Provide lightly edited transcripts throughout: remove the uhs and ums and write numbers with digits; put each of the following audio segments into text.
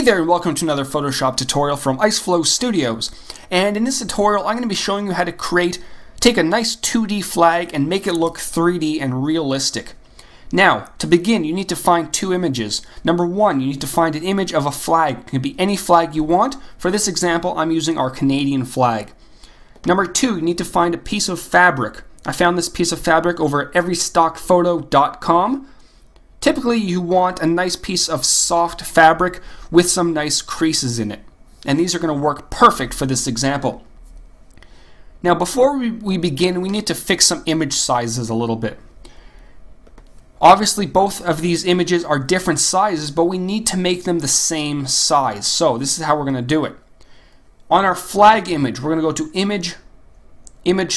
there and welcome to another Photoshop tutorial from IceFlow Studios. And in this tutorial I'm going to be showing you how to take a nice 2D flag and make it look 3D and realistic. Now, to begin you need to find two images. Number one, you need to find an image of a flag. It can be any flag you want. For this example I'm using our Canadian flag. Number two, you need to find a piece of fabric. I found this piece of fabric over at everystockphoto.com. Typically you want a nice piece of soft fabric with some nice creases in it. And these are going to work perfect for this example. Now before we begin, we need to fix some image sizes a little bit. Obviously both of these images are different sizes, but we need to make them the same size. So this is how we're going to do it. On our flag image, we're going to go to image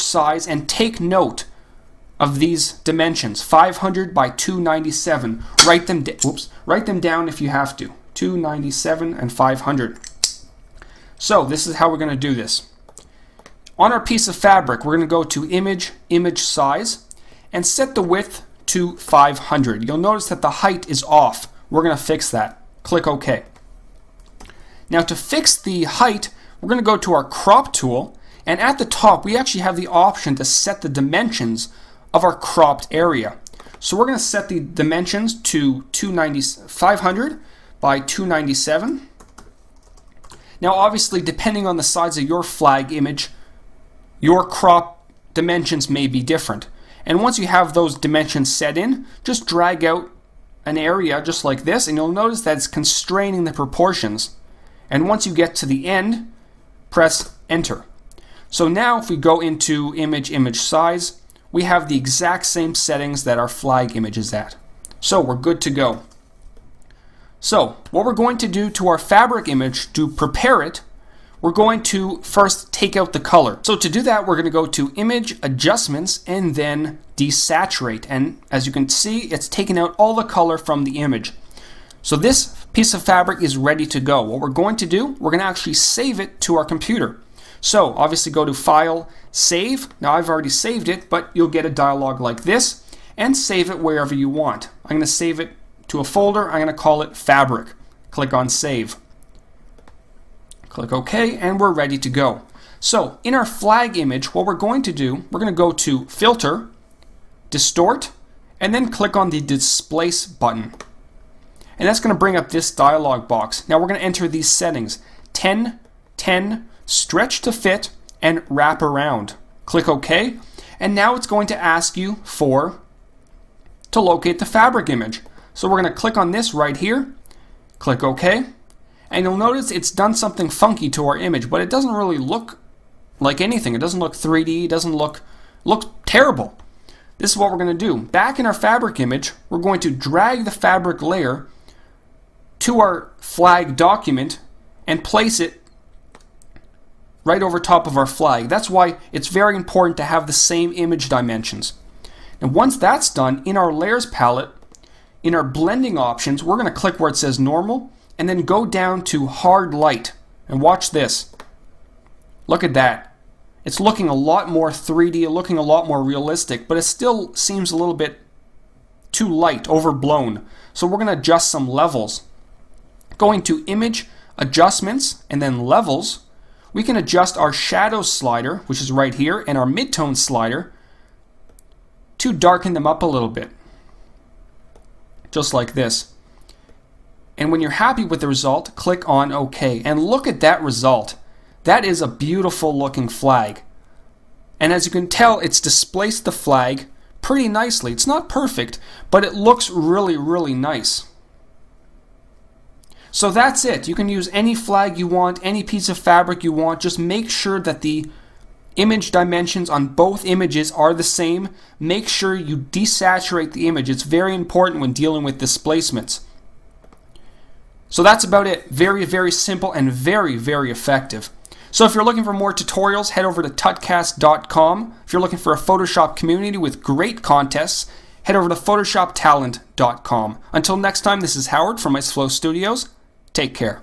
size, and take note of these dimensions, 500 by 297. Write them down if you have to. 297 and 500. So this is how we're going to do this. On our piece of fabric, we're going to go to image size, and set the width to 500. You'll notice that the height is off. We're going to fix that. Click OK. Now to fix the height, we're going to go to our crop tool, and at the top we actually have the option to set the dimensions of our cropped area. So we're going to set the dimensions to 500 by 297. Now obviously depending on the size of your flag image, your crop dimensions may be different. And once you have those dimensions set in, just drag out an area just like this, and you'll notice that it's constraining the proportions. And once you get to the end, press enter. So now if we go into image size, we have the exact same settings that our flag image is at. So we're good to go. So what we're going to do to our fabric image to prepare it, we're going to first take out the color. So to do that, we're going to go to image adjustments and then desaturate. And as you can see, it's taken out all the color from the image. So this piece of fabric is ready to go. What we're going to do, we're going to actually save it to our computer. So obviously go to File, Save. Now I've already saved it, but you'll get a dialog like this, and save it wherever you want. I'm going to save it to a folder. I'm going to call it Fabric. Click on Save. Click OK, and we're ready to go. So in our flag image, what we're going to do, we're going to go to Filter, Distort, and then click on the Displace button. And that's going to bring up this dialog box. Now we're going to enter these settings: 10, 10, stretch to fit, and wrap around. Click OK, and now it's going to ask you to locate the fabric image. So we're going to click on this right here, click OK, and you'll notice it's done something funky to our image, but it doesn't really look like anything. It doesn't look 3D, it doesn't look terrible. This is what we're going to do. Back in our fabric image, we're going to drag the fabric layer to our flag document and place it right over top of our flag. That's why it's very important to have the same image dimensions. And once that's done, in our layers palette, in our blending options, we're going to click where it says normal and then go down to hard light. And watch this. Look at that. It's looking a lot more 3D, looking a lot more realistic, but it still seems a little bit too light, overblown. So we're going to adjust some levels. Going to Image Adjustments and then Levels, we can adjust our shadow slider, which is right here, and our midtone slider to darken them up a little bit. Just like this. And when you're happy with the result, click on OK. And look at that result. That is a beautiful looking flag. And as you can tell, it's displaced the flag pretty nicely. It's not perfect, but it looks really, really nice. So that's it. You can use any flag you want, any piece of fabric you want. Just make sure that the image dimensions on both images are the same. Make sure you desaturate the image. It's very important when dealing with displacements. So that's about it. Very, very simple and very, very effective. So if you're looking for more tutorials, head over to tutcast.com. If you're looking for a Photoshop community with great contests, head over to photoshoptalent.com. Until next time, this is Howard from IceFlow Studios. Take care.